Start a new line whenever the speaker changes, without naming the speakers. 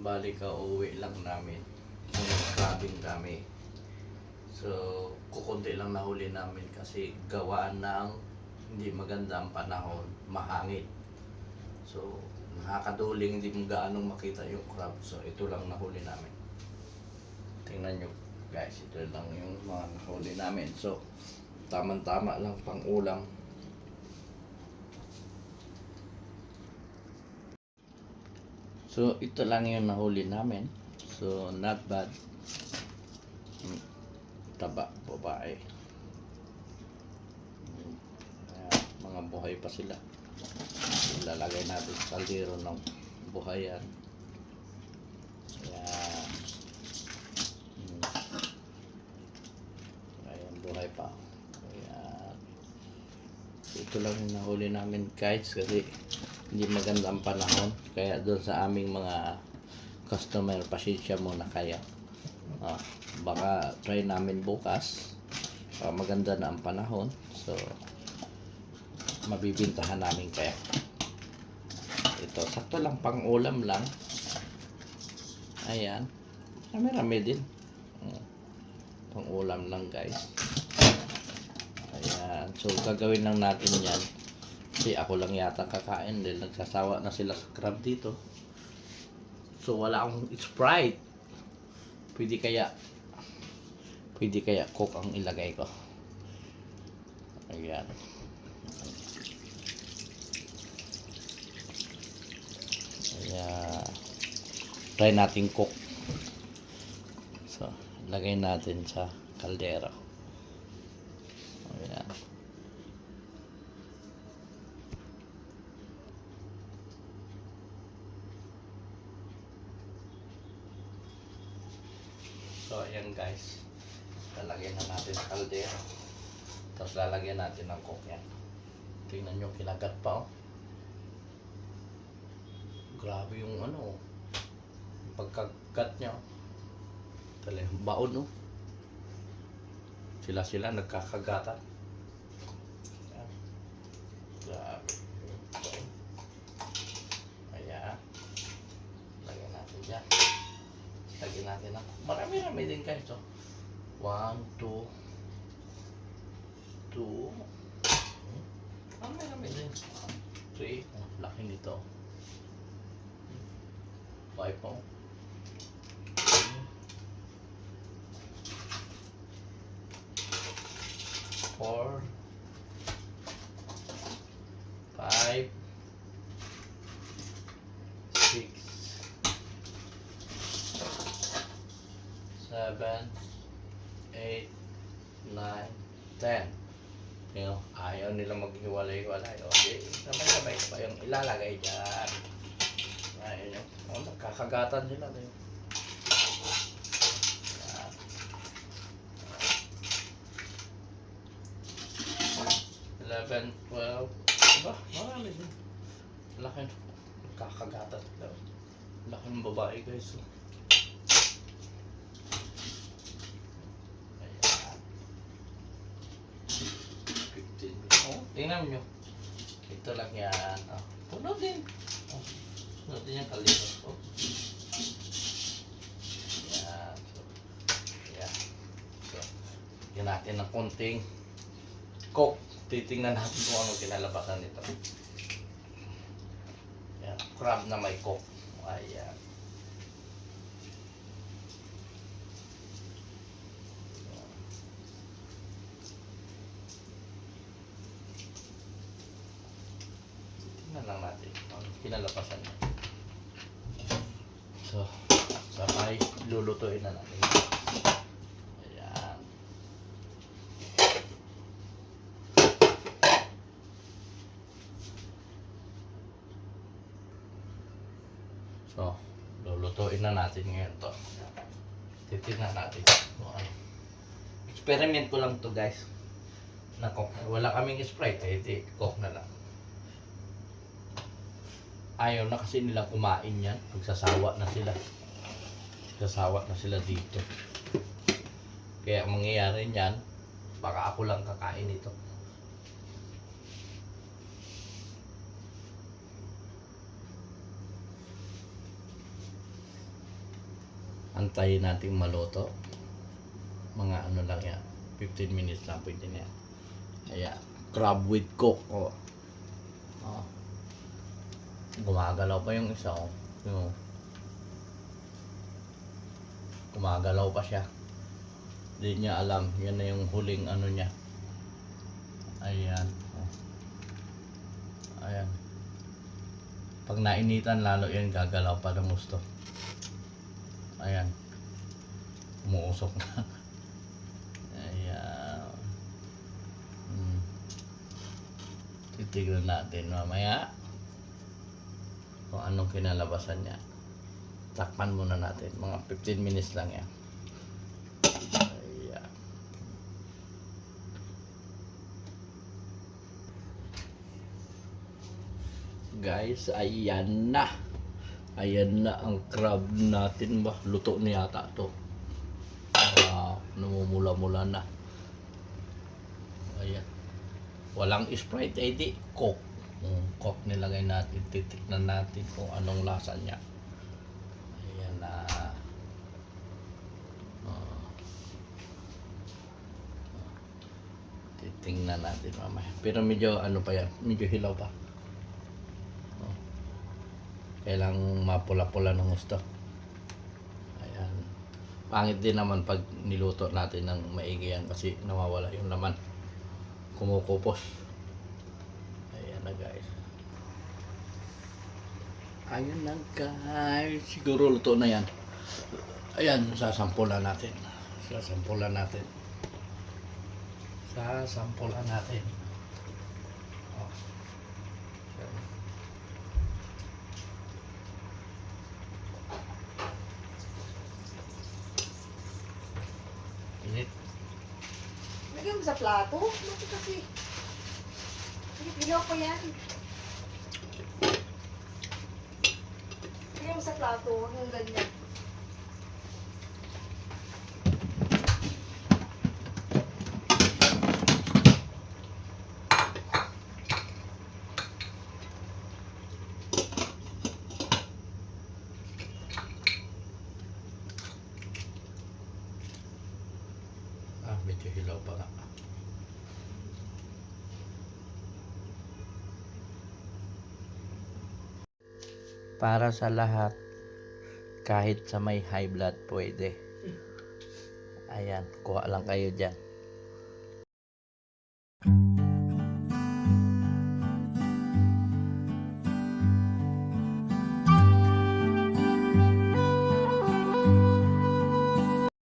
Bali ka uwi lang namin. Nag-crabbing kami. So, kukunti lang nahuli namin kasi gawaan ng hindi maganda ang panahon, mahangin. So, nakakaduling, hindi mo gaanong makita yung crab. So, ito lang nahuli namin. Tingnan nyo guys, ito lang yung mga nahuli namin. So, tamang-tama lang pang ulam. So, ito lang yung nahuli namin. So, not bad. Taba, babae. Mga buhay pa sila. Ilalagay natin sa kaldero ng buhayan. Ayan. Ayan, buhay pa. Ayan. Ito lang yung nahuli namin guys kasi hindi maganda ang panahon. Kaya doon sa aming mga customer, pasensya muna kayo. Baka try namin bukas. Maganda na ang panahon. So, mabibintahan namin kaya. Ito, sakto lang pang ulam lang. Ayan. Marami din. Pang ulam lang guys. Ayan. So, gagawin lang natin yan. Kasi ako lang yata kakain dahil nagsasawa na sila sa crab dito. So, wala akong Sprite. Pwede kaya Coke ang ilagay ko. Ayan. Ayan. Try natin Coke. So, lagay natin sa kaldero. Ayan. So, ayan guys. Lalagyan na natin sa kaldero. Tapos lalagyan natin ng Coke yan. Tingnan nyo, kinagat pa oh. Grabe yung ano, pagkagat niya. Baon oh. Sila nagkakagatan. Grabe. Ayan. Lagyan natin dyan. Lagyan natin ako. Marami-rami din guys oh. 1, 2 marami din. 3, laki nito. 5 po. 4, 5, 6, 7, 8, 9, 10. Yung ayaw nila maghiwalay-hiwalay. Okay, sabay-sabay pa yung ilalagay dyan. Ayun yung nagkakagatan sila. 11, 12. Diba? Marami din. Laki. Nagkakagatan sila. Laki ng babae guys. Tingnan nyo. Ito lang yan. Puno din. Puno din yung kalito. Yan. Yan. So, yan natin ng konting Coke. Titingnan natin kung ano kinalabasan nito. Yan. Crab na may Coke. Ayan. Lang natin ang kinalabasan niya. So, sabay lulutuin na natin. Ayan. So, lulutuin na natin ngayon to. Titignan natin. Experiment ko lang to guys. Na Coke. Wala kaming Sprite. Hindi, Coke na lang. Ayaw na kasi nila kumain yan. Magsasawa na sila. Magsasawa na sila dito. Kaya ang mangyayari niyan, baka ako lang kakain ito. Antayin nating maluto. Mga ano lang yan. 15 minutes lang pwede na yan. Ayan. Crab with coke. Oh. Oh. Gumagalaw pa yung isa. Oh. Yung, gumagalaw pa siya. Hindi niya alam. Yan na yung huling ano niya. Ayan. Oh. Ayan. Pag nainitan lalo yan, gagalaw pa ng gusto. Ayan. Umuusok na. Ayan. Titignan natin mamaya kung anong kinalabasan niya. Takpan muna natin. Mga 15 minutes lang yan. Ayan. Guys, ayan na. Ayan na ang crab natin ba? Luto na yata to. Namumula-mula na. Ayan. Walang Sprite, di Coke. Coke nilagay natin. Titiknan natin kung anong lasa niya. Ayan na. Titingnan natin mamaya. Pero medyo ano pa yan. Medyo hilaw pa. Kailang mapula-pula ng gusto. Ayan. Pangit din naman pag niluto natin ng maigi yan kasi nawawala yung laman. Kumukupos. Ayan na guys. Ayan na guys. Siguro luto na yan. Ayan, sasampulan natin. Sasampulan natin. Sasampulan natin. Oh. Init.
Lagyan mo sa plato. Bakit kasi? Pilipilaw ko yan. Lagyan mo sa plato. Hanggang ganyan.
Medyo hilaw pa nga. Para sa lahat, kahit sa may high blood pwede. Ayan, kuha lang kayo dyan.